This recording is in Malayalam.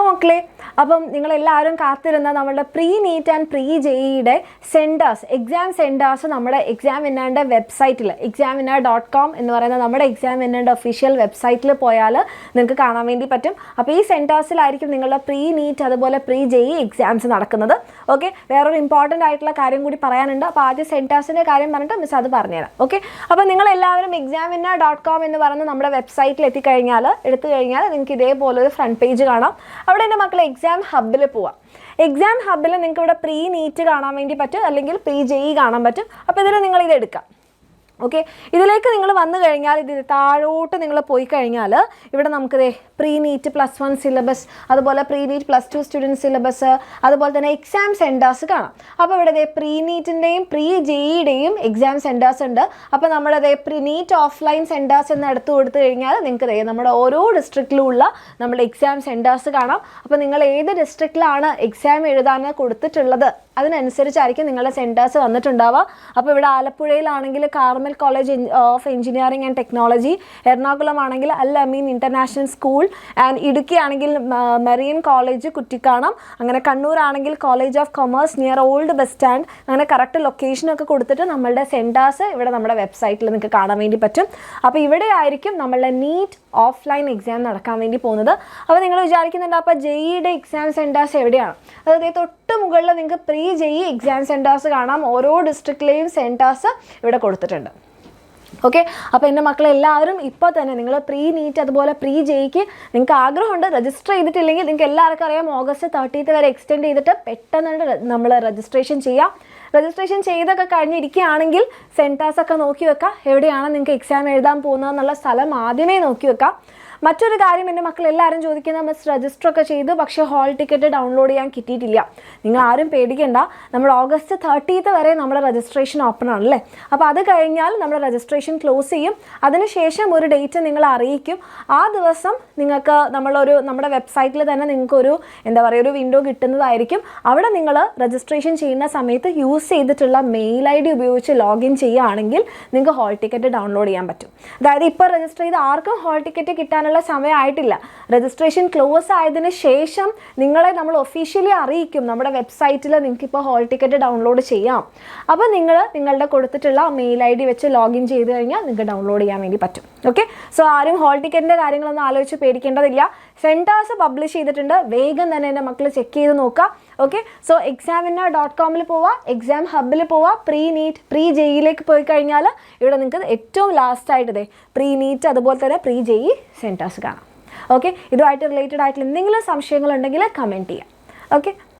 മക്കളെ, അപ്പം നിങ്ങളെല്ലാവരും കാത്തിരുന്ന നമ്മുടെ പ്രീ നീറ്റ് ആൻഡ് പ്രീ JEEയുടെ സെൻറ്റേഴ്സ്, എക്സാം സെൻറ്റേഴ്സ് നമ്മുടെ എക്സാമിനറിൻ്റെ വെബ്സൈറ്റിൽ examwinner.com എന്ന് പറയുന്ന നമ്മുടെ എക്സാമിനറിൻ്റെ ഒഫീഷ്യൽ വെബ്സൈറ്റിൽ പോയാൽ നിങ്ങൾക്ക് കാണാൻ വേണ്ടി പറ്റും. അപ്പോൾ ഈ സെൻറ്റേഴ്സിലായിരിക്കും നിങ്ങളുടെ പ്രീ നീറ്റ് അതുപോലെ പ്രീ JEE എക്സാംസ് നടക്കുന്നത്. ഓക്കെ, വേറൊരു ഇമ്പോർട്ടൻ്റ് ആയിട്ടുള്ള കാര്യം കൂടി പറയാനുണ്ട്. അപ്പോൾ ആദ്യം സെൻറ്റേഴ്സിൻ്റെ കാര്യം പറഞ്ഞിട്ട് മിസ് അത് പറഞ്ഞുതരാം. ഓക്കെ, അപ്പോൾ നിങ്ങളെല്ലാവരും examwinner.com എന്ന് പറയുന്ന നമ്മുടെ വെബ്സൈറ്റിൽ എടുത്തു കഴിഞ്ഞാൽ നിങ്ങൾക്ക് ഇതേപോലൊരു ഫ്രണ്ട് പേജ് കാണാം. അവിടെ എൻ്റെ മക്കൾ എക്സാം ഹബ്ബിൽ പോവാം. എക്സാം ഹബ്ബിൽ നിങ്ങൾക്ക് ഇവിടെ പ്രീ നീറ്റ് കാണാൻ വേണ്ടി പറ്റും, അല്ലെങ്കിൽ പ്രീ JEE കാണാൻ പറ്റും. അപ്പോൾ ഇതിൽ നിങ്ങളിത് എടുക്കാം. ഓക്കെ, ഇതിലേക്ക് നിങ്ങൾ വന്നു കഴിഞ്ഞാൽ ഇത് താഴോട്ട് നിങ്ങൾ പോയി കഴിഞ്ഞാൽ ഇവിടെ നമുക്ക് പ്രീ നീറ്റ് +1 സിലബസ്, അതുപോലെ പ്രീ നീറ്റ് +2 സ്റ്റുഡൻറ്റ് സിലബസ്, അതുപോലെ തന്നെ എക്സാം സെൻറ്റേഴ്സ് കാണാം. അപ്പോൾ ഇവിടെ പ്രീ നീറ്റിൻ്റെയും പ്രീ JEEയുടെയും എക്സാം സെൻറ്റേഴ്സ് ഉണ്ട്. അപ്പോൾ നമ്മുടെ പ്രീ നീറ്റ് ഓഫ്ലൈൻ സെൻറ്റേഴ്സ് എന്ന് എടുത്തു കൊടുത്തു കഴിഞ്ഞാൽ നിങ്ങൾക്ക് നമ്മുടെ ഓരോ ഡിസ്ട്രിക്റ്റിലുള്ള നമ്മുടെ എക്സാം സെൻറ്റേഴ്സ് കാണാം. അപ്പോൾ നിങ്ങൾ ഏത് ഡിസ്ട്രിക്റ്റിലാണ് എക്സാം എഴുതാൻ കൊടുത്തിട്ടുള്ളത് അതിനനുസരിച്ചായിരിക്കും നിങ്ങളുടെ സെൻറ്റേഴ്സ് വന്നിട്ടുണ്ടാവുക. അപ്പോൾ ഇവിടെ ആലപ്പുഴയിലാണെങ്കിൽ Carmel college of engineering and technology, Ernakulam ആണെങ്കിൽ Al Ameen international school, and Idukki ആണെങ്കിൽ മെറീൻ കോളേജ് കുറ്റിക്കാണം, അങ്ങനെ കണ്ണൂരാണെങ്കിൽ college of commerce near old bus stand, അങ്ങനെ കറക്റ്റ് ലൊക്കേഷനൊക്കെ കൊടുത്തിട്ട് നമ്മളുടെ സെൻറ്റേഴ്സ് ഇവിടെ നമ്മുടെ വെബ്സൈറ്റിൽ നിങ്ങൾക്ക് കാണാൻ വേണ്ടി പറ്റും. അപ്പോൾ ഇവിടെ ആയിരിക്കും നമ്മളുടെ നീറ്റ് ഓഫ്ലൈൻ എക്സാം നടക്കാൻ വേണ്ടി പോകുന്നത്. അപ്പോൾ നിങ്ങൾ വിചാരിക്കുന്നുണ്ട് അപ്പോൾ JEEയുടെ എക്സാം സെൻറ്റേഴ്സ് എവിടെയാണ്? അതായത് തൊട്ട് മുകളിൽ നിങ്ങൾക്ക് പ്രീ JEE എക്സാം സെൻറ്റേഴ്സ് കാണാം. ഓരോ ഡിസ്ട്രിക്റ്റിലെയും സെൻറ്റേഴ്സ് ഇവിടെ കൊടുത്തിട്ടുണ്ട്. ഓക്കെ, അപ്പോൾ എൻ്റെ മക്കളെല്ലാവരും ഇപ്പോൾ തന്നെ നിങ്ങൾ പ്രീ നീറ്റ് അതുപോലെ പ്രീ JEEക്ക് നിങ്ങൾക്ക് ആഗ്രഹമുണ്ട്, രജിസ്റ്റർ ചെയ്തിട്ടില്ലെങ്കിൽ നിങ്ങൾക്ക് എല്ലാവർക്കും അറിയാം ഓഗസ്റ്റ് 30 വരെ എക്സ്റ്റെൻഡ് ചെയ്തിട്ട് പെട്ടെന്ന് നമ്മൾ രജിസ്ട്രേഷൻ ചെയ്യാം. രജിസ്ട്രേഷൻ ചെയ്തൊക്കെ കഴിഞ്ഞിരിക്കുകയാണെങ്കിൽ സെൻറ്റേഴ്സൊക്കെ നോക്കി വെക്കാം. എവിടെയാണ് നിങ്ങൾക്ക് എക്സാം എഴുതാൻ പോകുന്നതെന്നുള്ള സ്ഥലം ആദ്യമേ നോക്കി വെക്കാം. മറ്റൊരു കാര്യം എൻ്റെ മക്കൾ എല്ലാവരും ചോദിക്കുന്നത് മിസ് രജിസ്റ്റർ ഒക്കെ ചെയ്തു, പക്ഷേ ഹാൾ ടിക്കറ്റ് ഡൗൺലോഡ് ചെയ്യാൻ കിട്ടിയിട്ടില്ല. നിങ്ങൾ ആരും പേടിക്കേണ്ട, നമ്മൾ ഓഗസ്റ്റ് 30 വരെ നമ്മുടെ രജിസ്ട്രേഷൻ ഓപ്പൺ ആണല്ലേ. അപ്പോൾ അത് കഴിഞ്ഞാൽ നമ്മുടെ രജിസ്ട്രേഷൻ ക്ലോസ് ചെയ്യും. അതിനുശേഷം ഒരു ഡേറ്റ് നിങ്ങൾ അറിയിക്കും. ആ ദിവസം നിങ്ങൾക്ക് നമ്മുടെ വെബ്സൈറ്റിൽ തന്നെ നിങ്ങൾക്കൊരു ഒരു വിൻഡോ കിട്ടുന്നതായിരിക്കും. അവിടെ നിങ്ങൾ രജിസ്ട്രേഷൻ ചെയ്യുന്ന സമയത്ത് യൂസ് ചെയ്തിട്ടുള്ള മെയിൽ ID ഉപയോഗിച്ച് ലോഗിൻ ചെയ്യുകയാണെങ്കിൽ നിങ്ങൾക്ക് ഹാൾ ടിക്കറ്റ് ഡൗൺലോഡ് ചെയ്യാൻ പറ്റും. അതായത് ഇപ്പോൾ രജിസ്റ്റർ ചെയ്ത് ആർക്കും ഹാൾ ടിക്കറ്റ് കിട്ടാനുള്ള സമയമായിട്ടില്ല. രജിസ്ട്രേഷൻ ക്ലോസ് ആയതിനു ശേഷം നിങ്ങളെ നമ്മൾ ഒഫീഷ്യലി അറിയിക്കും. നമ്മുടെ വെബ്സൈറ്റിൽ നിങ്ങൾക്ക് ഇപ്പോൾ ഹാൾ ടിക്കറ്റ് ഡൗൺലോഡ് ചെയ്യാം. അപ്പോൾ നിങ്ങളുടെ കൊടുത്തിട്ടുള്ള മെയിൽ ID വെച്ച് ലോഗിൻ ചെയ്ത് കഴിഞ്ഞാൽ നിങ്ങൾക്ക് ഡൗൺലോഡ് ചെയ്യാൻ വേണ്ടി പറ്റും. ഓക്കെ, സോ ആരും ഹാൾ ടിക്കറ്റിൻ്റെ കാര്യങ്ങളൊന്നും ആലോചിച്ച് പേടിക്കേണ്ടതില്ല. സെൻറ്റേഴ്സ് പബ്ലിഷ് ചെയ്തിട്ടുണ്ട്, വേഗം തന്നെ എൻ്റെ മക്കൾ ചെക്ക് ചെയ്ത് നോക്കുക. ഓക്കെ, സോ examwinner.comൽ പോവുക, എക്സാം ഹബ്ബിൽ പോവുക. പ്രീ നീറ്റ് പ്രീ JEEയിലേക്ക് പോയി കഴിഞ്ഞാൽ ഇവിടെ നിങ്ങൾക്ക് ഏറ്റവും ലാസ്റ്റായിട്ട് പ്രീ നീറ്റ് അതുപോലെ തന്നെ പ്രീ JEE സെൻറ്റേഴ്സ് കാണാം. ഓക്കെ, ഇതുമായിട്ട് റിലേറ്റഡ് ആയിട്ടുള്ള എന്തെങ്കിലും സംശയങ്ങളുണ്ടെങ്കിൽ കമൻറ്റ് ചെയ്യാം. ഓക്കെ.